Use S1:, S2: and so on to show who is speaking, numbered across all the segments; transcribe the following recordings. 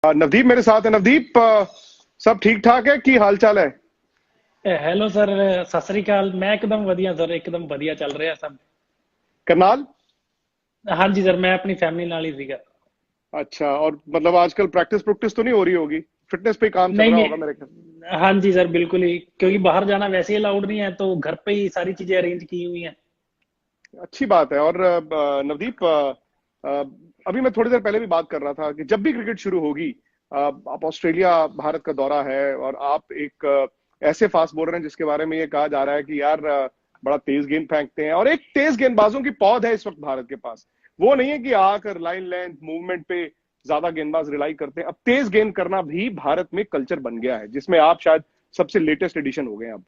S1: नवदीप मेरे साथ है। नवदीप, सब ठीक ठाक है? की हाल चाल है?
S2: Hello sir. सत श्री अकाल। मैं एकदम बढ़िया सर, एकदम बढ़िया चल रहा है सब।
S1: करनाल?
S2: हाँ जी सर, मैं अपनी फैमिली नाल ही सीगा।
S1: अच्छा, और मतलब आजकल प्रैक्टिस प्रुक्टिस तो नहीं हो रही होगी? फिटनेस पे ही काम चल
S2: नहीं
S1: रहा होगा मेरे ख्याल।
S2: नहीं, हाँ जी सर बिल्कुल ही, क्योंकि बाहर जाना वैसे ही अलाउड नहीं है, तो घर पे ही सारी चीजें अरेंज की हुई हैं।
S1: अच्छी बात है। और नवदीप, अ, अभी मैं थोड़ी देर पहले भी बात कर रहा था कि जब भी क्रिकेट शुरू होगी, आप ऑस्ट्रेलिया भारत का दौरा है और आप एक ऐसे फास्ट बॉलर हैं जिसके बारे में ये कहा जा रहा है कि यार बड़ा तेज गेंद फेंकते हैं, और एक तेज गेंदबाजों की पौध है इस वक्त भारत के पास। वो नहीं है कि आकर लाइन लेंथ मूवमेंट पे ज्यादा गेंदबाज रिलाई करते हैं। अब तेज गेंद करना भी भारत में कल्चर बन गया है, जिसमें आप शायद सबसे लेटेस्ट एडिशन हो गए हैं अब।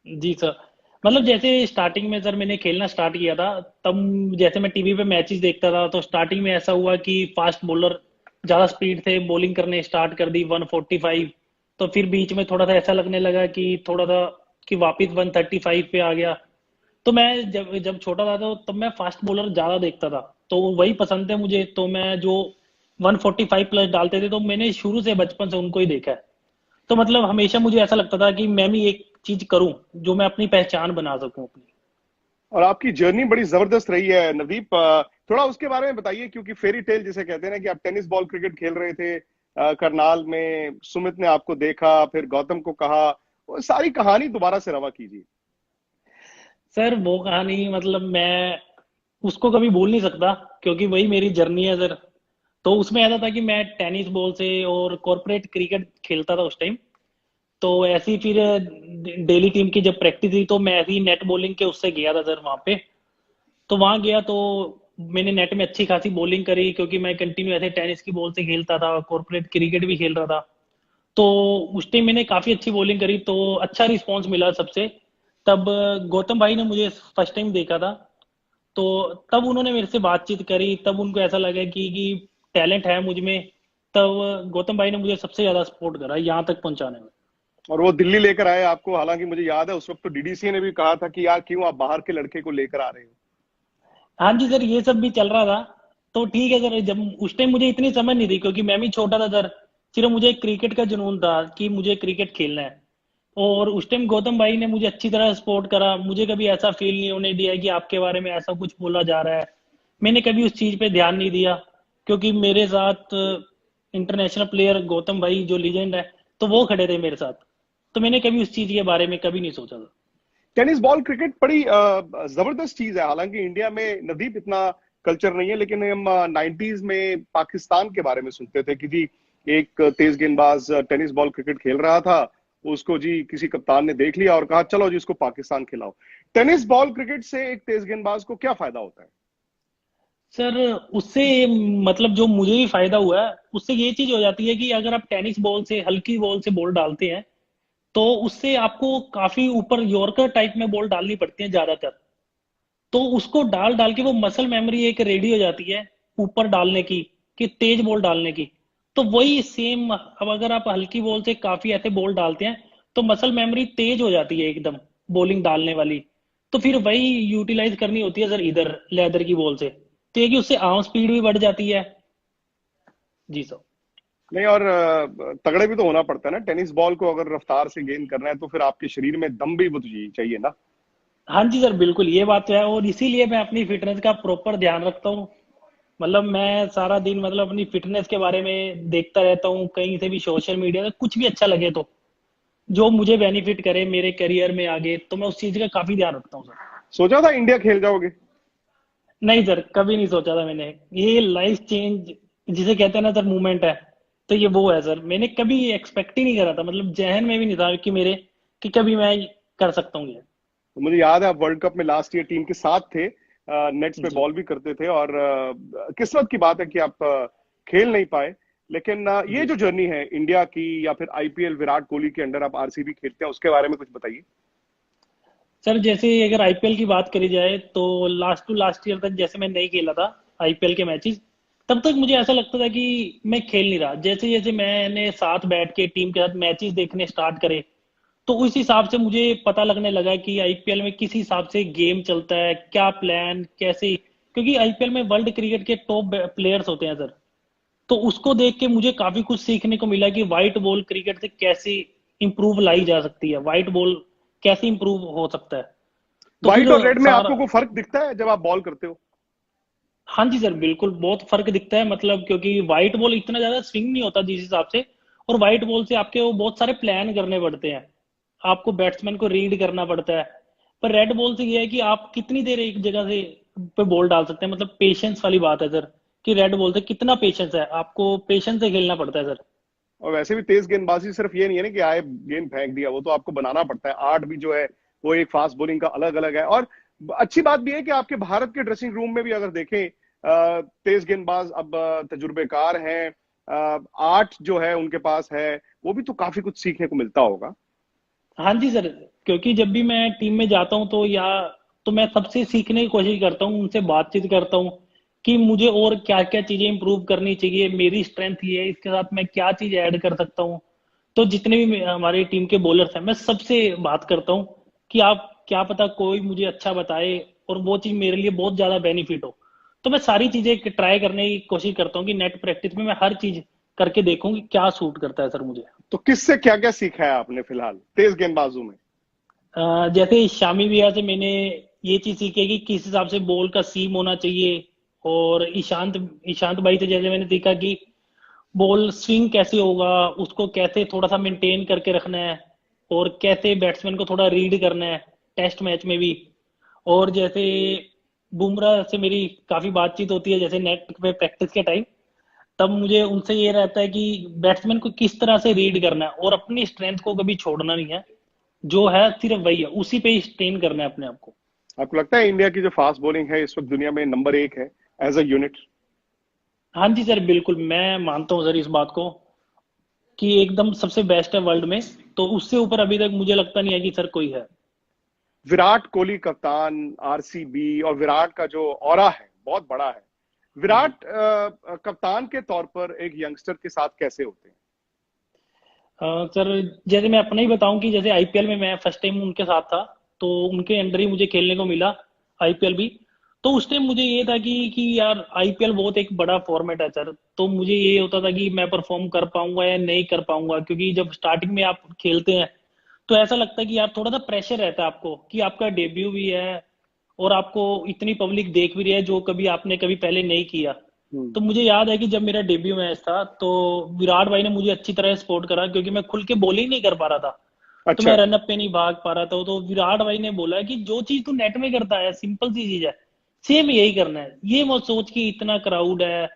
S2: जी सर। मतलब जैसे स्टार्टिंग में सर मैंने खेलना स्टार्ट किया था, तब जैसे मैं टीवी पे मैचेस देखता था, तो स्टार्टिंग में ऐसा हुआ कि फास्ट बॉलर ज्यादा स्पीड से बॉलिंग करने स्टार्ट कर दी 145। तो फिर बीच में थोड़ा सा ऐसा लगने लगा कि थोड़ा सा कि वापस 135 पे आ गया। तो मैं जब जब छोटा था तो तब मैं फास्ट बॉलर ज्यादा देखता था, तो वही पसंद है मुझे। तो मैं जो 145 प्लस डालते थे, तो मैंने शुरू से बचपन से उनको ही देखा है। तो मतलब हमेशा मुझे ऐसा लगता था कि मैं भी एक चीज करूं जो मैं अपनी पहचान बना सकूं अपनी।
S1: और आपकी जर्नी बड़ी जबरदस्त रही है नवदीप। थोड़ा उसके बारे में बताइए, क्योंकि फेरी टेल जिसे कहते हैं ना, कि आप टेनिस बॉल क्रिकेट खेल रहे थे करनाल में, सुमित ने आपको देखा, फिर गौतम को कहा, वो सारी कहानी दोबारा से रवा कीजिए।
S2: सर वो कहानी मतलब मैं उसको कभी भूल नहीं सकता, क्योंकि वही मेरी जर्नी है सर। तो उसमें ऐसा था कि मैं टेनिस बॉल से और कॉर्पोरेट क्रिकेट खेलता था उस टाइम। तो ऐसी फिर डेली टीम की जब प्रैक्टिस हुई, तो मैं ऐसी नेट बॉलिंग के उससे गया था सर वहां पे। तो वहां गया तो मैंने नेट में अच्छी खासी बॉलिंग करी, क्योंकि मैं कंटिन्यू ऐसे टेनिस की बॉल से खेलता था, कॉर्पोरेट क्रिकेट भी खेल रहा था। तो उस टाइम मैंने काफी अच्छी बॉलिंग करी, तो अच्छा रिस्पांस मिला सबसे। तब गौतम भाई ने मुझे फर्स्ट टाइम देखा था। तो तब उन्होंने मेरे से बातचीत करी, तब उनको ऐसा लगा कि टैलेंट है मुझ में। तब गौतम भाई ने मुझे सबसे ज्यादा सपोर्ट करा यहाँ तक पहुंचाने में।
S1: और वो दिल्ली लेकर आए आपको। हालांकि मुझे याद है उस वक्त तो डीडीसी ने भी कहा था कि यार क्यों आप बाहर के लड़के को लेकर आ रहे हो।
S2: हाँ जी सर, ये सब भी चल रहा था। तो ठीक है सर, जब उस टाइम मुझे इतनी समझ नहीं थी, क्योंकि मैं भी छोटा था सर। सिर्फ मुझे क्रिकेट का जुनून था कि मुझे क्रिकेट खेलना है। और उस टाइम गौतम भाई ने मुझे अच्छी तरह सपोर्ट करा, मुझे कभी ऐसा फील नहीं होने दिया कि आपके बारे में ऐसा कुछ बोला जा रहा है। मैंने कभी उस चीज पे ध्यान नहीं दिया, क्योंकि मेरे साथ इंटरनेशनल प्लेयर गौतम भाई जो लीजेंड है, तो वो खड़े थे मेरे साथ। तो मैंने कभी उस चीज के बारे में कभी नहीं सोचा था।
S1: टेनिस बॉल क्रिकेट बड़ी जबरदस्त चीज है। हालांकि इंडिया में नदीप इतना कल्चर नहीं है, लेकिन हम 90s में पाकिस्तान के बारे में सुनते थे कि जी एक तेज गेंदबाज टेनिस बॉल क्रिकेट खेल रहा था, उसको जी किसी कप्तान ने देख लिया और कहा चलो जी उसको पाकिस्तान खिलाओ। टेनिस बॉल क्रिकेट से एक तेज गेंदबाज को क्या फायदा होता है?
S2: सर उससे मतलब जो मुझे भी फायदा हुआ है, उससे ये चीज हो जाती है कि अगर आप टेनिस बॉल से, हल्की बॉल से बॉल डालते हैं, तो उससे आपको काफी ऊपर यॉर्कर टाइप में बॉल डालनी पड़ती है ज्यादातर। तो उसको डाल डाल के वो मसल मेमोरी एक रेडी हो जाती है ऊपर डालने की, कि तेज बॉल डालने की। तो वही सेम, अब अगर आप हल्की बॉल से काफी ऐसे बॉल डालते हैं, तो मसल मेमोरी तेज हो जाती है एकदम, बॉलिंग डालने वाली। तो फिर वही यूटिलाइज करनी होती है सर इधर लेदर की बॉल से। तो ये कि उससे आर्म स्पीड भी बढ़ जाती है। जी सर।
S1: नहीं, और तगड़े भी तो होना पड़ता है ना। टेनिस बॉल को अगर रफ्तार से गेंद करना है तो फिर आपके शरीर में दम भी वो चाहिए चाहिए ना।
S2: हाँ जी सर बिल्कुल, ये बात तो है, और इसीलिए मैं अपनी फिटनेस का प्रॉपर ध्यान रखता हूँ। मतलब मैं सारा दिन मतलब अपनी फिटनेस के बारे में देखता रहता हूँ, कहीं से भी सोशल मीडिया में कुछ भी अच्छा लगे तो, जो मुझे बेनिफिट करे मेरे करियर में आगे, तो मैं उस चीज का काफी ध्यान रखता हूँ सर।
S1: सोचा था इंडिया खेल जाओगे?
S2: नहीं सर, कभी नहीं सोचा था मैंने। ये लाइफ चेंज जिसे कहते हैं ना सर, मूवमेंट है। तो ये वो है सर, मैंने कभी एक्सपेक्ट ही नहीं करा था, मतलब जहन में भी नहीं था कि मेरे, कि कभी मैं कर सकता हूँ ये।
S1: तो मुझे याद है आप वर्ल्ड कप में लास्ट ईयर टीम के साथ थे, नेट्स पे
S2: जी।
S1: बॉल भी करते थे, और किस्मत की बात है कि आप खेल नहीं पाए। लेकिन ये
S2: जी
S1: जो जर्नी है इंडिया की, या फिर आईपीएल विराट कोहली के अंडर आप आरसीबी खेलते हैं, उसके बारे में कुछ बताइए।
S2: सर, जैसे अगर आईपीएल की बात करी जाए, तो लास्ट टू लास्ट ईयर तक जैसे मैं नहीं खेला था आईपीएल के मैचेस, तब तक मुझे ऐसा लगता था कि मैं खेल नहीं रहा। जैसे जैसे मैंने साथ बैठ के टीम के साथ मैचेस देखने स्टार्ट करे, तो उस हिसाब से मुझे पता लगने लगा कि आईपीएल में किस हिसाब से गेम चलता है, क्या प्लान कैसे। क्योंकि आईपीएल में वर्ल्ड क्रिकेट के टॉप प्लेयर्स होते हैं सर। तो उसको देख के मुझे काफी कुछ सीखने को मिला कि व्हाइट बॉल क्रिकेट से कैसे इंप्रूव लाई जा सकती है, व्हाइट बॉल कैसे इंप्रूव हो सकता है। तो फिर
S1: व्हाइट और रेड में
S2: सारा,
S1: आपको कोई फर्क दिखता है जब आप बॉल करते हो?
S2: हाँ जी सर बिल्कुल बहुत फर्क दिखता है, मतलब क्योंकि व्हाइट बॉल इतना ज्यादा स्विंग नहीं होता जिस हिसाब से, और व्हाइट बॉल से आपके वो बहुत सारे प्लान करने पड़ते हैं, आपको बैट्समैन को रीड करना पड़ता है। पर रेड बॉल से ये है कि आप कितनी देर एक जगह से पे बॉल डाल सकते हैं, मतलब पेशेंस वाली बात है सर, कि रेड बॉल से कितना पेशेंस है, आपको पेशेंस से खेलना पड़ता है सर।
S1: और वैसे भी तेज गेंदबाजी सिर्फ ये नहीं है ना कि आए गेंद फेंक दिया, वो तो आपको बनाना पड़ता है। आर्ट भी जो है वो एक फास्ट बॉलिंग का अलग अलग है। और अच्छी बात भी है कि आपके भारत के ड्रेसिंग रूम में भी अगर देखें, तेज गेंदबाज अब तजुर्बेकार हैं, आर्ट जो है उनके पास है, वो भी तो काफी कुछ सीखने को मिलता होगा।
S2: हाँ जी सर, क्योंकि जब भी मैं टीम में जाता हूँ तो या तो मैं सबसे सीखने की कोशिश करता हूँ, उनसे बातचीत करता हूँ कि मुझे और क्या क्या चीजें इंप्रूव करनी चाहिए, मेरी स्ट्रेंथ ये है, इसके साथ मैं क्या चीज ऐड कर सकता हूँ। तो जितने भी हमारी टीम के बॉलर्स हैं मैं सबसे बात करता हूँ कि आप क्या पता कोई मुझे अच्छा बताए और वो चीज मेरे लिए बहुत ज्यादा बेनिफिट हो। तो मैं सारी चीजें ट्राई करने की कोशिश करता हूँ कि नेट प्रैक्टिस में मैं हर चीज करके देखूँ कि क्या सूट करता है सर मुझे।
S1: तो किससे क्या क्या सीखा है आपने फिलहाल तेज गेंदबाजों में?
S2: जैसे शामी भैया से मैंने ये चीज सीखी है कि किस हिसाब से बॉल का सीम होना चाहिए, और ईशांत ईशांत भाई से जैसे मैंने सीखा कि बॉल स्विंग कैसे होगा, उसको कैसे थोड़ा सा मेंटेन करके रखना है, और कैसे बैट्समैन को थोड़ा रीड करना है टेस्ट मैच में भी। और जैसे बुमराह से मेरी काफी बातचीत होती है जैसे नेट पे प्रैक्टिस के टाइम, तब मुझे उनसे ये रहता है कि बैट्समैन को किस तरह से रीड करना है और अपनी स्ट्रेंथ को कभी छोड़ना नहीं है, जो है सिर्फ वही है, उसी पे ही स्ट्रेन करना है अपने आप को।
S1: आपको लगता है इंडिया की जो फास्ट बॉलिंग है इस वक्त दुनिया में नंबर एक है एज अ यूनिट?
S2: हाँ जी सर बिल्कुल, मैं मानता हूँ सर इस बात को कि एकदम सबसे बेस्ट है वर्ल्ड में, तो उससे ऊपर अभी तक मुझे लगता नहीं है कि सर कोई है।
S1: विराट कोहली कप्तान आरसीबी, और विराट का जो ऑरा है बहुत बड़ा है।
S2: हाँ जी।
S1: विराट कप्तान के तौर पर एक यंगस्टर के साथ कैसे होते हैं?
S2: सर जैसे मैं अपना ही बताऊं कि जैसे आईपीएल में मैं फर्स्ट टाइम उनके साथ था, तो उनके अंडर ही मुझे खेलने को मिला आईपीएल भी। तो उस टाइम मुझे ये था कि यार आईपीएल बहुत एक बड़ा फॉर्मेट है सर, तो मुझे ये होता था कि मैं परफॉर्म कर पाऊंगा या नहीं कर पाऊंगा, क्योंकि जब स्टार्टिंग में आप खेलते हैं तो ऐसा लगता है कि यार थोड़ा सा प्रेशर रहता है आपको कि आपका डेब्यू भी है और आपको इतनी पब्लिक देख भी रही है जो कभी आपने कभी पहले नहीं किया।
S1: हम्म।
S2: तो मुझे याद है कि जब मेरा डेब्यू मैच था तो विराट भाई ने मुझे अच्छी तरह सपोर्ट करा, क्योंकि मैं खुल के बॉलिंग नहीं कर पा रहा था, तो
S1: अच्छा।
S2: मैं रनअप पे नहीं भाग पा रहा था। तो विराट भाई ने बोला कि जो चीज तू नेट में करता है सिंपल सी चीज है, सेम यही करना है, ये मत सोच कि इतना क्राउड है,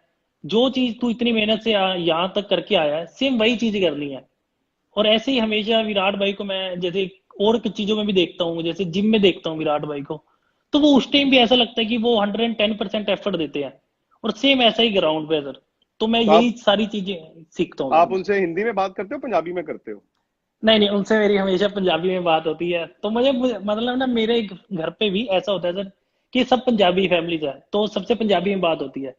S2: जो चीज तू इतनी मेहनत से यहाँ तक करके आया है सेम वही चीज करनी है। और ऐसे ही हमेशा विराट भाई को मैं जैसे और कुछ चीजों में भी देखता हूँ, जैसे जिम में देखता हूँ विराट भाई को, तो वो उस टाइम भी ऐसा लगता है कि वो 110% एफर्ट देते हैं, और सेम ऐसा ही ग्राउंड पे है सर। तो मैं
S1: तो
S2: यही सारी चीजें सीखता हूँ सर
S1: आप
S2: उनसे।
S1: उनसे हिंदी में बात करते हो पंजाबी में करते हो?
S2: नहीं नहीं, उनसे मेरी हमेशा पंजाबी में बात होती है, तो मतलब ना मेरे घर पे भी ऐसा होता है सर कि सब पंजाबी फैमिलीज है, तो सबसे पंजाबी में बात होती है।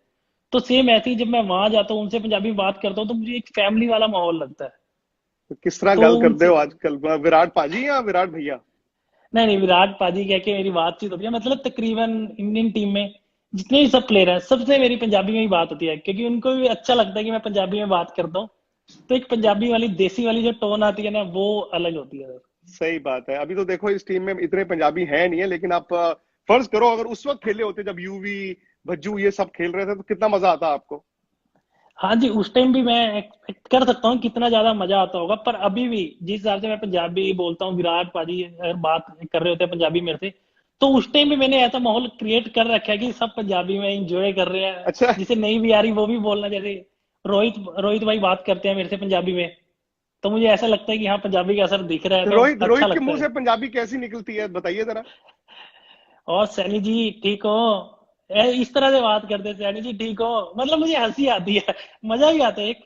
S2: तो सेम ऐसे ही जब मैं वहां जाता हूँ उनसे पंजाबी में बात करता हूँ तो मुझे एक फैमिली वाला माहौल लगता है।
S1: तो किस तरह
S2: तो
S1: गल करते
S2: उनसे,
S1: हो आजकल? विराट पाजी या विराट भैया?
S2: नहीं नहीं, विराट पाजी कह के मेरी बातचीत होती है, मतलब तकरीबन इंडियन टीम में जितने भी सब प्लेयर हैं सबसे मेरी पंजाबी में ही बात होती है, क्योंकि उनको भी अच्छा लगता है कि मैं पंजाबी में बात करता हूँ। तो एक पंजाबी वाली देसी वाली जो टोन आती है ना वो अलग होती है।
S1: सही बात है। अभी तो देखो इस टीम में इतने पंजाबी है नहीं है, लेकिन आप फर्ज करो अगर उस वक्त खेले होते जब यूवी, भज्जू ये सब खेल रहे थे, तो कितना मजा आता आपको।
S2: हाँ जी, उस टाइम भी मैं एक्सपेक्ट कर सकता हूँ कितना ज्यादा मजा आता होगा, पर अभी भी जिस हिसाब से मैं पंजाबी बोलता हूँ, विराट पाजी अगर बात कर रहे होते हैं पंजाबी मेरे से, तो उस टाइम भी मैंने ऐसा माहौल क्रिएट कर रखा है कि सब पंजाबी में एंजॉय कर रहे हैं,
S1: अच्छा।
S2: जिसे नहीं भी आ रही वो भी बोलना। जैसे रोहित रोहित भाई बात करते हैं मेरे से पंजाबी में, तो मुझे ऐसा लगता है कि हाँ पंजाबी का असर दिख रहा है,
S1: तो
S2: तो
S1: रोहित
S2: अच्छा
S1: रोहित के
S2: लगता
S1: मुंह
S2: है।
S1: से पंजाबी कैसी निकलती है बताइए जरा।
S2: और सैनी जी ठीक हो, इस तरह से बात करते हैं, सैनी जी ठीक हो, मतलब मुझे हंसी आती है, मजा भी आता है एक।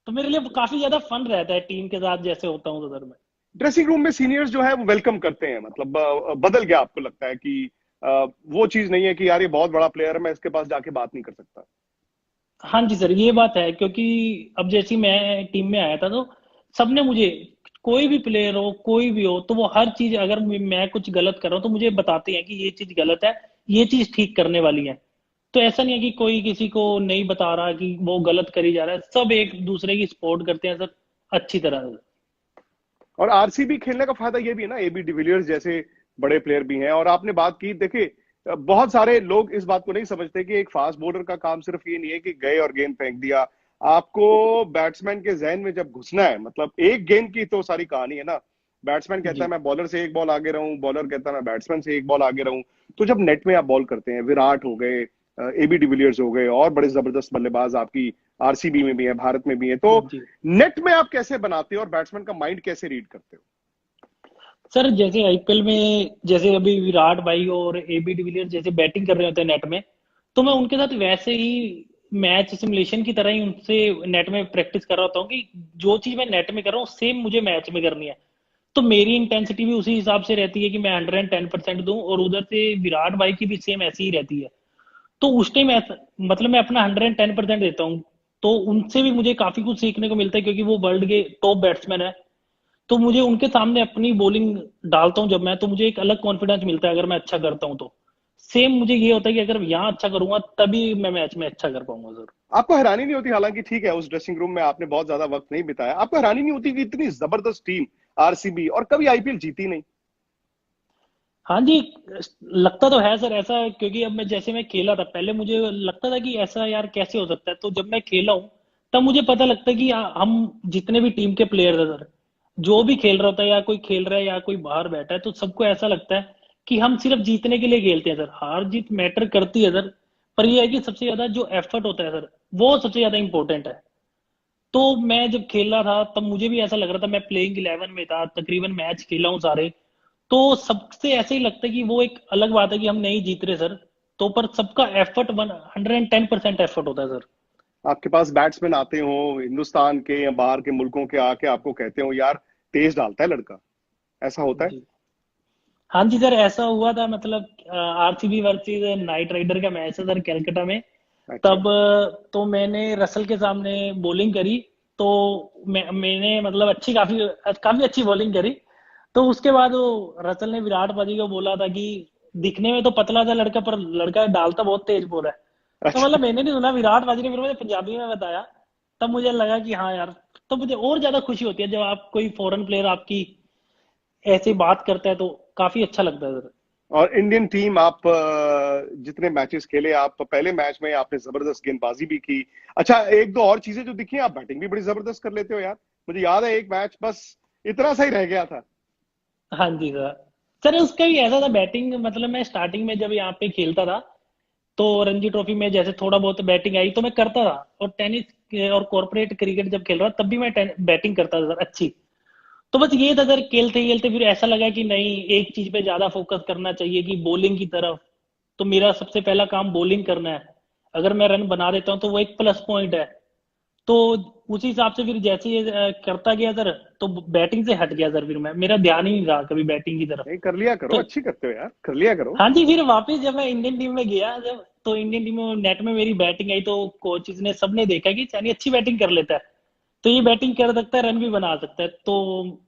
S2: तो मेरे लिए काफी ज्यादा फन रहता है टीम के साथ जैसे होता हूँ तो सर मैं।
S1: ड्रेसिंग रूम में सीनियर्स जो है वो वेलकम करते हैं, मतलब बदल गया आपको लगता है कि वो चीज नहीं है कि यार ये बहुत बड़ा प्लेयर है मैं इसके पास जाके बात नहीं कर सकता?
S2: हाँ जी सर ये बात है, क्योंकि अब जैसे ही मैं टीम में आया था तो सबने मुझे, कोई भी प्लेयर हो कोई भी हो, तो वो हर चीज अगर मैं कुछ गलत कर रहा हूँ तो मुझे बताते हैं कि ये चीज गलत है, ये चीज ठीक करने वाली है। तो ऐसा नहीं है कि कोई किसी को नहीं बता रहा कि वो गलत करी जा रहा है, सब एक दूसरे की सपोर्ट करते हैं सर, अच्छी तरह से।
S1: और आरसीबी खेलने का फायदा ये भी है ना, एबी डिविलियर्स जैसे बड़े प्लेयर भी हैं। और आपने बात की, देखिए बहुत सारे लोग इस बात को नहीं समझते कि एक फास्ट बॉलर का काम सिर्फ ये नहीं है कि गए और गेंद फेंक दिया। आपको बैट्समैन के जहन में जब घुसना है, मतलब एक गेंद की तो सारी कहानी है ना। बैट्समैन कहता है
S2: जी
S1: मैं बॉलर से एक बॉल आगे रहूं, बॉलर कहता है मैं बैट्समैन से एक बॉल आगे रहूं। तो जब नेट में आप बॉल करते हैं, विराट हो गए, एबी डिविलियर्स हो गए, और बड़े जबरदस्त बल्लेबाज आपकी आरसीबी में भी है, भारत में भी है, तो
S2: जी
S1: नेट में आप कैसे बनाते हो और बैट्समैन का माइंड कैसे रीड करते हो?
S2: सर, जैसे आईपीएल में जैसे अभी विराट भाई और एबी डिविलियर्स जैसे बैटिंग कर रहे होते हैं नेट में, तो मैं उनके साथ वैसे ही मैच सिमुलेशन की तरह ही उनसे नेट में प्रैक्टिस कर रहा होता हूँ कि जो चीज मैं नेट में कर रहा हूँ सेम मुझे मैच में करनी है। तो मेरी इंटेंसिटी भी उसी हिसाब से रहती है कि मैं 110% दूं, और उधर से विराट भाई की भी सेम ऐसी ही रहती है। तो उस टाइम ऐसा, मतलब मैं अपना 110% देता हूँ। तो उनसे भी मुझे काफी कुछ सीखने को मिलता है, क्योंकि वो वर्ल्ड के टॉप बैट्समैन है। तो मुझे उनके सामने अपनी बॉलिंग डालता हूँ जब मैं, तो मुझे एक अलग कॉन्फिडेंस मिलता है अगर मैं अच्छा करता हूँ तो। सेम मुझे ये होता है कि अगर यहाँ अच्छा करूंगा तभी मैं मैच में अच्छा कर पाऊंगा सर।
S1: आपको हैरानी नहीं होती, हालांकि ठीक है उस ड्रेसिंग रूम में आपने बहुत ज्यादा वक्त नहीं बिताया, आपको हैरानी नहीं होती कि इतनी जबरदस्त टीम आरसीबी और कभी आईपीएल जीती नहीं?
S2: हाँ जी, लगता तो है सर ऐसा, क्योंकि अब मैं जैसे मैं खेला था पहले मुझे लगता था कि ऐसा यार कैसे हो सकता है, तो जब मैं खेला हूँ तब मुझे पता लगता है कि हम जितने भी टीम के प्लेयर है सर, जो भी खेल रहा होता है या कोई खेल रहा है या कोई बाहर बैठा है, तो सबको ऐसा लगता है कि हम सिर्फ जीतने के लिए खेलते हैं सर। हार जीत मैटर करती है सर, पर यह है कि सबसे ज्यादा जो एफर्ट होता है सर, वो सबसे ज्यादा इंपॉर्टेंट है। तो मैं जब खेल रहा था तब मुझे भी ऐसा लग रहा था, मैं प्लेइंग 11 में था, तकरीबन मैच खेला हूँ सारे। तो सबसे ऐसे ही लगता है कि वो एक अलग बात है कि हम नहीं जीत रहे सर, तो पर सबका एफर्ट 110% एफर्ट होता है सर।
S1: आपके पास बैट्समैन आते हो हिंदुस्तान के या बाहर के मुल्कों के, आके आपको कहते हो यार तेज डालता है लड़का, ऐसा होता है?
S2: जी हाँ जी सर, ऐसा हुआ था, मतलब आरसीबी वर्सेस नाइट राइडर का मैच है सर कलकत्ता में।
S1: अच्छा।
S2: तब तो मैंने रसल के सामने बॉलिंग करी। तो मैंने मतलब अच्छी काफी काफी अच्छी बॉलिंग करी। तो उसके बाद वो रसल ने विराट कोहली को बोला था कि दिखने में तो पतला था लड़का, पर लड़का डालता बहुत तेज बॉल है। तो
S1: अच्छा।
S2: मतलब मैंने नहीं सुना, विराट कोहली ने फिर मुझे पंजाबी में बताया। तब मुझे लगा कि हाँ यार, तो मुझे और ज्यादा खुशी होती है जब आप कोई फॉरेन प्लेयर आपकी ऐसी बात करता है, तो काफी अच्छा लगता है सर।
S1: और इंडियन टीम, आप जितने मैचेस खेले, आप पहले मैच में आपने जबरदस्त गेंदबाजी भी की। अच्छा, एक दो और चीजें जो दिखी, आप बैटिंग भी बड़ी जबरदस्त कर लेते हो यार। मुझे याद है एक मैच बस इतना सा ही रह गया था।
S2: हाँ जी सर। सर उसका भी ऐसा था बैटिंग, मतलब मैं स्टार्टिंग में जब यहाँ पे खेलता था, तो रणजी ट्रॉफी में जैसे थोड़ा बहुत बैटिंग आई तो मैं करता था, और टेनिस और कॉर्पोरेट क्रिकेट जब खेल रहा तब भी मैं बैटिंग करता था सर अच्छी। तो बस ये था सर, खेलते खेलते फिर ऐसा लगा कि नहीं, एक चीज पे ज्यादा फोकस करना चाहिए कि बॉलिंग की तरफ। तो मेरा सबसे पहला काम बॉलिंग करना है। अगर मैं रन बना देता हूँ तो वो एक प्लस पॉइंट है। तो उसी हिसाब से फिर जैसे ये करता गया सर, तो बैटिंग से हट गया सर, फिर मैं मेरा ध्यान ही नहीं रहा कभी बैटिंग की तरफ।
S1: नहीं, कर लिया करो,
S2: तो
S1: अच्छी करते हो यार, कर लिया करो।
S2: हाँ जी, फिर वापस जब मैं इंडियन टीम में गया, जब तो इंडियन टीम में नेट में मेरी बैटिंग आई, तो कोचेज ने सबने देखा कि चानी अच्छी बैटिंग कर लेता है, तो ये बैटिंग कर सकता है, रन भी बना सकता है। तो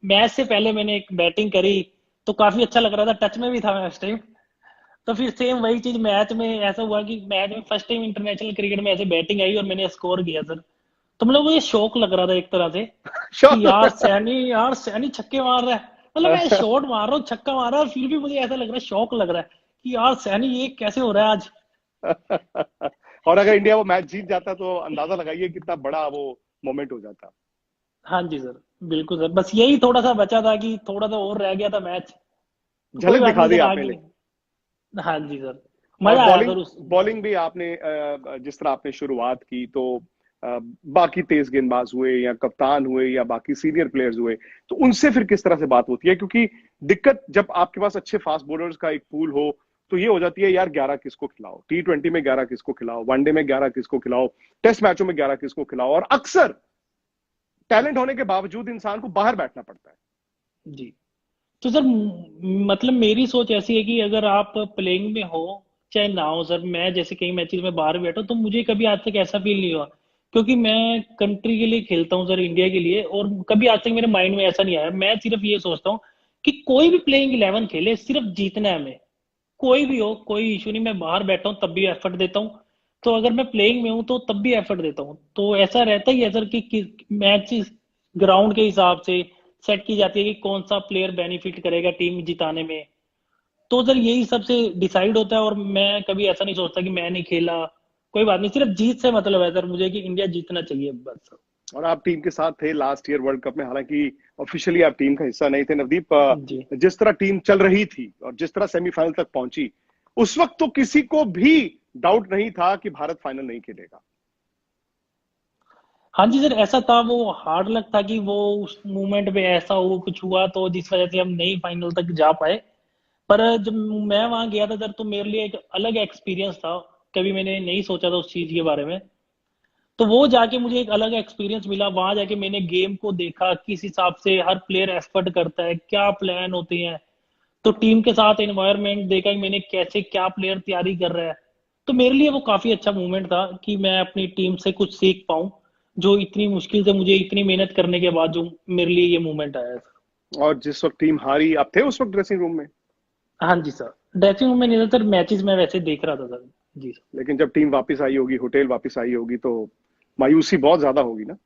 S2: मैच से पहले मैंने एक बैटिंग करी, तो काफी अच्छा लग रहा था, टच में भी था मैं उस टाइम। तो फिर सेम वही चीज मैच में ऐसा हुआ कि मैच में फर्स्ट टाइम इंटरनेशनल क्रिकेट में ऐसे बैटिंग आई और मैंने स्कोर किया सर। तो मतलब मुझे शौक लग रहा था एक तरह से कि
S1: श्योर।
S2: यार सैनी छक्के मार रहा है। मतलब मैं शॉट मार रहा हूँ, छक्का मार रहा है, और फिर भी मुझे ऐसा लग रहा है, शौक लग रहा है कि यार सैनी ये कैसे हो रहा है आज।
S1: और अगर इंडिया वो मैच जीत जाता तो अंदाजा लगाइए कितना बड़ा वो मोमेंट हो जाता।
S2: हाँ जी सर, बिल्कुल सर, बस यही थोड़ा सा बचा था कि थोड़ा सा और रह गया था मैच। तो कोई
S1: झलक
S2: बात
S1: दिखा
S2: नहीं
S1: दी
S2: सर,
S1: आपने
S2: आगे।
S1: ने।
S2: हाँ जी सर,
S1: और
S2: मजा आया
S1: बॉलिंग,
S2: सर उस मैच
S1: बॉलिंग
S2: में।
S1: भी आपने जिस तरह आपने शुरुआत की, तो बाकी तेज गेंदबाज हुए या कप्तान हुए या बाकी सीनियर प्लेयर्स हुए, तो उनसे फिर किस तरह से बात होती है? क्योंकि दिक्कत जब आपके पास अच्छे फास्ट बॉलर्स का एक पूल हो, तो ये हो जाती है यार 11 किसको खिलाओ, T20 में 11 किसको खिलाओ, वनडे में 11 किसको खिलाओ, टेस्ट मैचों में 11 किसको खिलाओ, और अक्सर टैलेंट होने के बावजूद इंसान को बाहर बैठना पड़ता है।
S2: जी, तो सर मतलब मेरी सोच ऐसी है कि अगर आप प्लेइंग में हो चाहे ना हो सर, मैं जैसे कई मैचेस में बाहर बैठा हूं, तो मुझे कभी आज तक ऐसा फील नहीं हुआ, क्योंकि मैं कंट्री के लिए खेलता हूँ सर, इंडिया के लिए। और कभी आज तक मेरे माइंड में ऐसा नहीं आया, मैं सिर्फ ये सोचता हूँ कि कोई भी प्लेइंग 11 खेले, सिर्फ जीतना है हमें। कोई भी हो, कोई इशू नहीं, मैं बाहर बैठा हूँ तब भी एफर्ट देता हूँ। तो अगर मैं प्लेइंग में हूँ तो तब भी एफर्ट देता हूँ। तो ऐसा रहता ही है सर कि मैच ग्राउंड के हिसाब से सेट की जाती है कि कौन सा प्लेयर बेनिफिट करेगा टीम जिताने में। तो सर यही सबसे डिसाइड होता है, और मैं कभी ऐसा नहीं सोचता कि मैं नहीं खेला, कोई बात नहीं, सिर्फ जीत से मतलब है सर मुझे कि इंडिया जीतना चाहिए बस।
S1: और आप टीम के साथ थे लास्ट ईयर वर्ल्ड कप में, हालांकि ऑफिशियली आप टीम का हिस्सा नहीं थे नवदीप।
S2: जी।
S1: जिस तरह टीम चल रही थी और जिस तरह सेमीफाइनल तक पहुंची, उस वक्त तो किसी को भी डाउट नहीं था कि भारत फाइनल नहीं खेलेगा।
S2: हाँ जी सर, ऐसा था, वो हार्ड लक था कि वो उस मोमेंट पे ऐसा वो कुछ हुआ तो जिस वजह से हम नहीं फाइनल तक जा पाए। पर जब मैं वहां गया था सर तो मेरे लिए एक अलग एक्सपीरियंस था। कभी मैंने नहीं सोचा था उस चीज के बारे में। तो वो जाके मुझे एक अलग एक्सपीरियंस मिला, वहां जाके मैंने गेम को देखा किस हिसाब से हर प्लेयर एफर्ट करता है, क्या प्लान होते हैं। तो टीम के साथ एनवायरनमेंट देखा कि मैंने कैसे क्या प्लेयर तैयारी कर रहा है। तो मेरे लिए वो काफी अच्छा मूवमेंट था कि मैं अपनी टीम से कुछ सीख पाऊं, जो इतनी मुश्किल से मुझे इतनी मेहनत करने के बाद जो मेरे लिए ये मूवमेंट आया था।
S1: और जिस वक्त टीम हारी, आप थे उस वक्त ड्रेसिंग रूम में?
S2: हाँ जी सर, ड्रेसिंग रूम में नहीं था सर, मैचेस में वैसे देख रहा था सर। जी सर।
S1: लेकिन जब टीम वापस आई होगी, होटल वापस आई होगी, तो मायूसी बहुत ज्यादा होगी ना?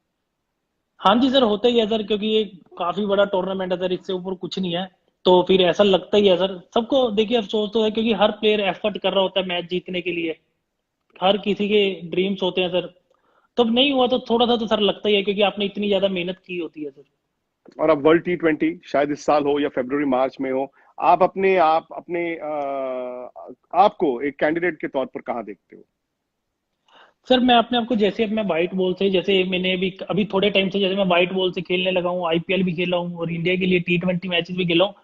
S2: हाँ जी सर, होता ही है सर, क्योंकि ये काफी बड़ा टूर्नामेंट है सर, इससे ऊपर कुछ नहीं है। तो फिर ऐसा लगता ही है सर सबको, देखिए अफसोस तो है क्योंकि हर प्लेयर एफर्ट कर रहा होता है मैच जीतने के लिए। हर किसी के ड्रीम्स होते हैं सर। तब नहीं हुआ तो थोड़ा सा तो सर लगता ही है, क्योंकि आपने इतनी ज्यादा मेहनत की होती है सर।
S1: और अब वर्ल्ड T20 शायद इस साल हो या फरवरी मार्च में हो, आप अपने आपको एक कैंडिडेट के तौर पर कहाँ देखते हो?
S2: सर मैं अपने आप को, जैसे अब मैं व्हाइट बॉल से, जैसे मैंने अभी अभी थोड़े टाइम से जैसे मैं व्हाइट बॉल से खेलने लगा हूँ, आईपीएल भी खेला हूँ और इंडिया के लिए T20 मैचेस भी खेला हूँ।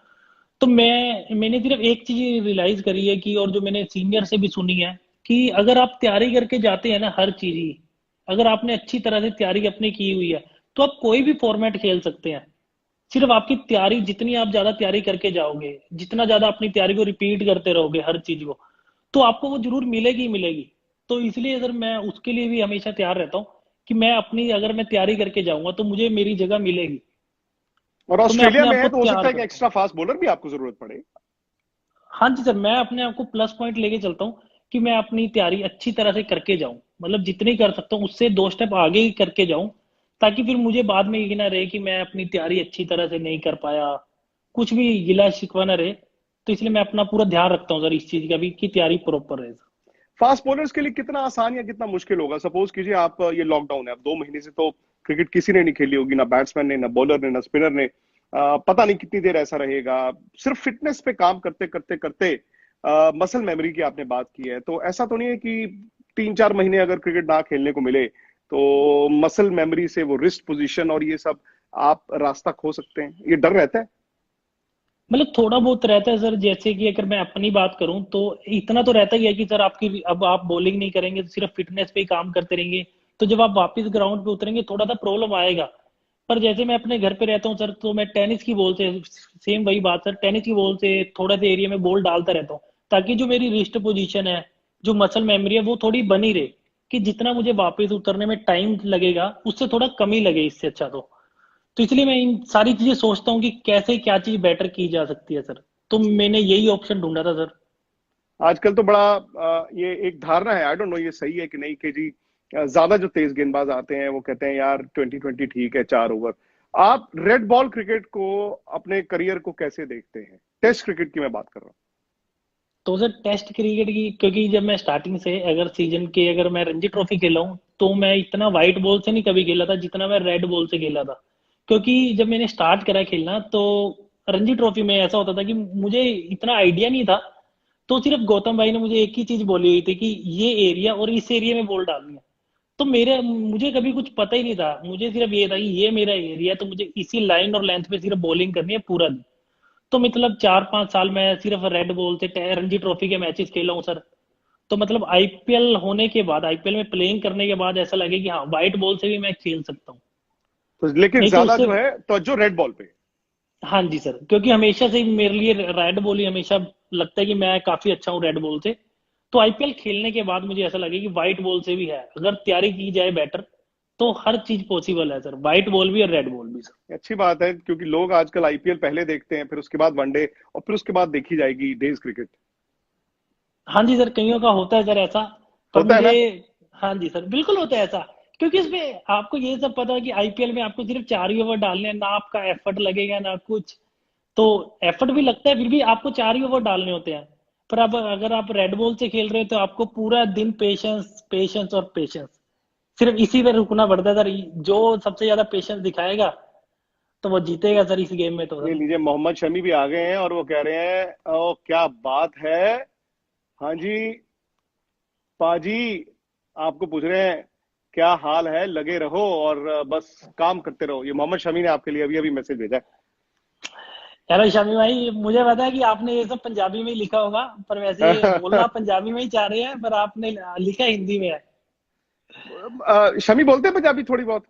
S2: तो मैंने सिर्फ एक चीज रियलाइज करी है कि, और जो मैंने सीनियर से भी सुनी है, कि अगर आप तैयारी करके जाते हैं ना हर चीज की, अगर आपने अच्छी तरह से तैयारी अपनी की हुई है, तो आप कोई भी फॉर्मेट खेल सकते हैं। सिर्फ आपकी तैयारी, जितनी आप ज्यादा तैयारी करके जाओगे, जितना ज्यादा अपनी तैयारी को रिपीट करते रहोगे हर चीज को, तो आपको वो जरूर मिलेगी ही मिलेगी। तो इसलिए अगर मैं उसके लिए भी हमेशा तैयार रहता हूँ कि मैं अपनी, अगर मैं तैयारी करके जाऊंगा तो मुझे मेरी जगह मिलेगी।
S1: और
S2: तो मैं
S1: ऑस्ट्रेलिया
S2: अपने
S1: में
S2: आप
S1: है
S2: को
S1: तो हो सकता
S2: तैयार
S1: है कि
S2: करता हूँ।
S1: एक्स्ट्रा फास्ट बॉलर भी आपको जरूरत पड़े।
S2: हाँ जी सर, मैं अपने आप को प्लस पॉइंट लेके चलता हूँ कि मैं अपनी तैयारी अच्छी तरह से करके जाऊं, मतलब जितनी कर सकता हूँ उससे दो स्टेप आगे ही करके जाऊं, ताकि फिर मुझे बाद में ये ना रहे कि मैं अपनी तैयारी अच्छी तरह से नहीं कर पाया, कुछ भी गिला शिकवा ना रहे। तो इसलिए मैं अपना पूरा ध्यान रखता हूँ सर इस चीज का भी कि तैयारी प्रॉपर रहे सर।
S1: फास्ट बॉलर्स के लिए कितना आसान या कितना मुश्किल होगा? सपोज कीजिए आप, ये लॉकडाउन है, अब 2 महीने से तो क्रिकेट किसी ने नहीं खेली होगी, ना बैट्समैन ने, ना बॉलर ने, ना स्पिनर ने। पता नहीं कितनी देर ऐसा रहेगा। सिर्फ फिटनेस पे काम करते करते करते, मसल मेमोरी की आपने बात की है, तो ऐसा तो नहीं है कि 3-4 महीने अगर क्रिकेट ना खेलने को मिले तो मसल मेमोरी से वो रिस्ट पोजीशन और ये सब आप रास्ता खो सकते हैं, ये डर रहता है?
S2: मतलब थोड़ा बहुत रहता है सर, जैसे कि अगर मैं अपनी बात करूं तो इतना तो रहता ही है कि सर आपकी, अब आप बॉलिंग नहीं करेंगे तो सिर्फ फिटनेस पे ही काम करते रहेंगे, तो जब आप वापस ग्राउंड पे उतरेंगे थोड़ा सा प्रॉब्लम आएगा। पर जैसे मैं अपने घर पे रहता हूँ सर, तो मैं टेनिस की बॉल से, सेम वही बात सर, टेनिस की बॉल से थोड़ा सा एरिया में बॉल डालता रहता हूँ, ताकि जो मेरी रिस्ट पोजीशन है, जो मसल मेमोरी है, वो थोड़ी बनी रहे, कि जितना मुझे वापस उतरने में टाइम लगेगा उससे थोड़ा कम ही लगे इससे अच्छा। तो इसलिए मैं इन सारी चीजें सोचता हूँ कि कैसे क्या चीज बेटर की जा सकती है सर। तो मैंने यही ऑप्शन ढूंढा था सर।
S1: आजकल तो बड़ा ये एक धारणा है, आई डोंट नो ये सही है कि नहीं, कि जी ज्यादा जो तेज गेंदबाज आते हैं वो कहते हैं यार 2020 ठीक है, 4 ओवर। आप रेड बॉल क्रिकेट को, अपने करियर को कैसे देखते हैं? टेस्ट क्रिकेट की मैं बात कर रहा
S2: तो सर टेस्ट क्रिकेट की, क्योंकि जब मैं स्टार्टिंग से, अगर सीजन के, अगर मैं रणजी ट्रॉफी खेला हूँ तो मैं इतना व्हाइट बॉल से नहीं कभी खेला था जितना मैं रेड बॉल से खेला था। क्योंकि जब मैंने स्टार्ट करा खेलना तो रणजी ट्रॉफी में ऐसा होता था कि मुझे इतना आइडिया नहीं था। तो सिर्फ गौतम भाई ने मुझे एक ही चीज बोली हुई थी कि ये एरिया और इस एरिया में बॉल डालनी है। तो मेरे मुझे कभी कुछ पता ही नहीं था, मुझे सिर्फ ये था कि ये मेरा एरिया, तो मुझे इसी लाइन और लेंथ पे सिर्फ बॉलिंग करनी है पूरा दिन। तो मतलब 4-5 साल मैं सिर्फ रेड बॉल से रणजी ट्रॉफी के मैचेस खेला हूँ सर। तो मतलब आईपीएल होने के बाद, आईपीएल में प्लेइंग करने के बाद ऐसा लगे कि हाँ व्हाइट बॉल से भी मैं खेल सकता हूँ।
S1: हूं, तो लेकिन
S2: नहीं तो
S1: ज्यादा
S2: उससे,
S1: जो है तो जो रेड बॉल पे।
S2: हाँ जी सर, क्योंकि हमेशा से ही मेरे लिए रेड बॉल ही हमेशा लगता है कि मैं काफी अच्छा हूँ रेड बॉल से। तो आईपीएल खेलने के बाद मुझे ऐसा लगे कि व्हाइट बॉल से भी है, अगर तैयारी की जाए बेटर, तो हर चीज पॉसिबल है सर, व्हाइट बॉल भी और रेड बॉल भी सर।
S1: अच्छी बात है, क्योंकि लोग आजकल आईपीएल पहले देखते हैं, फिर उसके बाद वनडे, और फिर उसके बाद देखी जाएगी डेज क्रिकेट।
S2: हाँ जी सर, कईयों का होता है सर ऐसा। पर
S1: होता है
S2: मुझे,
S1: ना?
S2: हाँ जी सर, बिल्कुल होता है ऐसा। क्योंकि इसमें आपको ये सब पता है कि आईपीएल में आपको सिर्फ 4 ही ओवर डालने हैं, ना आपका एफर्ट लगेगा ना कुछ। तो एफर्ट भी लगता है, फिर भी आपको 4 ही ओवर डालने होते हैं। पर अब अगर आप रेड बॉल से खेल रहे हो तो आपको पूरा दिन पेशेंस पेशेंस और पेशेंस, सिर्फ इसी पे रुकना पड़ता है सर। जो सबसे ज्यादा पेशेंस दिखाएगा तो वो जीतेगा सर इस गेम में तो
S1: ये
S2: सर।
S1: लीजिए, मोहम्मद शमी भी आ गए हैं और वो कह रहे हैं, ओ क्या बात है। हाँ जी, पाजी, आपको पूछ रहे हैं क्या हाल है, लगे रहो और बस काम करते रहो। ये मोहम्मद शमी ने आपके लिए अभी अभी मैसेज भेजा है।
S2: हेलो शामी भाई, मुझे पता है कि आपने ये सब पंजाबी में ही लिखा होगा, पर वैसे बोलना पंजाबी में ही चाह रहे हैं, पर आपने लिखा हिंदी में है।
S1: शमी बोलते हैं पंजाबी थोड़ी बहुत।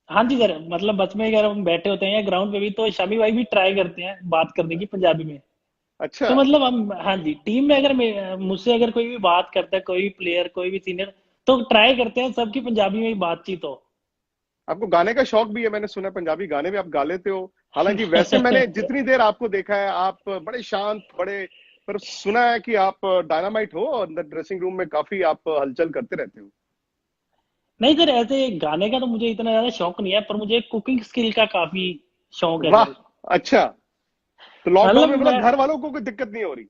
S2: हाँ जी सर, मतलब बस में अगर हम बैठे होते हैं या ग्राउंड पे भी तो शामी भाई भी ट्राई करते हैं बात करने की पंजाबी में।
S1: अच्छा,
S2: तो मतलब हम, हाँ जी, टीम में अगर मुझसे अगर कोई भी बात करता है, कोई प्लेयर कोई भी सीनियर, तो ट्राई करते हैं सबकी पंजाबी में ही बातचीत हो।
S1: आपको गाने का शौक भी है, मैंने सुना है पंजाबी गाने भी आप गा लेते हो। हालांकि वैसे मैंने जितनी देर आपको देखा है, आप बड़े शांत, बड़े, पर सुना है कि आप डायनामाइट हो और अंदर ड्रेसिंग रूम में काफी आप हलचल करते रहते हो।
S2: नहीं सर, ऐसे गाने का तो मुझे इतना ज्यादा शौक नहीं है, पर मुझे कुकिंग स्किल का काफी शौक है
S1: वाह,
S2: सर।
S1: अच्छा। तो लॉकडाउन
S2: मतलब
S1: में
S2: मैं,
S1: मतलब घर वालों को कोई दिक्कत नहीं हो रही?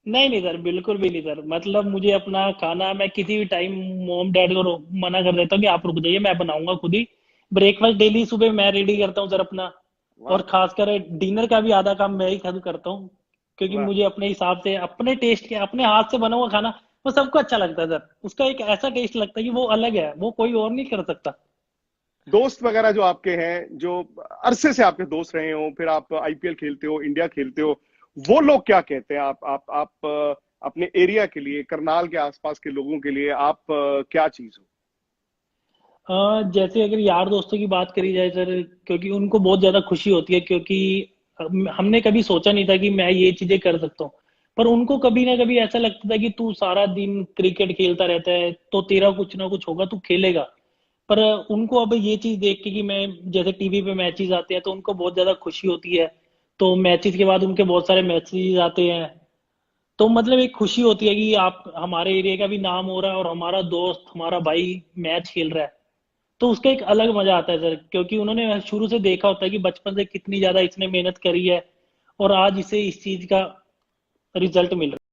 S2: नहीं नहीं सर, बिल्कुल भी नहीं सर। मतलब मुझे अपना खाना मैं किसी भी टाइम मोम डैड को मना कर देता हूँ कि आप रुक जाइए, मैं बनाऊंगा खुद ही। ब्रेकफास्ट डेली सुबह मैं रेडी करता हूँ सर अपना।
S1: वाह,
S2: और खासकर डिनर का भी आधा काम मैं ही खुद करता हूँ। क्योंकि
S1: वाह।
S2: मुझे अपने हिसाब से, अपने टेस्ट के, अपने हाथ से बना हुआ खाना वो सबको अच्छा लगता है सर। उसका एक ऐसा टेस्ट लगता है कि वो अलग है, वो कोई और नहीं कर सकता।
S1: दोस्त वगैरह जो आपके हैं, जो अरसे से आपके दोस्त रहे हो, फिर आप आईपीएल खेलते हो, इंडिया खेलते हो, वो लोग क्या कहते हैं? आप अपने एरिया के लिए, करनाल के आसपास के लोगों के लिए आप क्या चीज हो?
S2: जैसे अगर यार दोस्तों की बात करी जाए सर, क्योंकि उनको बहुत ज्यादा खुशी होती है, क्योंकि हमने कभी सोचा नहीं था कि मैं ये चीजें कर सकता हूँ। पर उनको कभी ना कभी ऐसा लगता था कि तू सारा दिन क्रिकेट खेलता रहता है तो तेरा कुछ ना कुछ होगा, तू खेलेगा। पर उनको अब ये चीज देख के कि मैं, जैसे टीवी पे मैचेस आते हैं तो उनको बहुत ज्यादा खुशी होती है। तो मैचेस के बाद उनके बहुत सारे मैसेज आते हैं। तो मतलब एक खुशी होती है कि आप, हमारे एरिया का भी नाम हो रहा है और हमारा दोस्त, हमारा भाई मैच खेल रहा है। तो उसका एक अलग मजा आता है सर, क्योंकि उन्होंने शुरू से देखा होता है कि बचपन से कितनी ज्यादा इसने मेहनत करी है और आज इसे इस चीज का रिजल्ट मिल रहा है।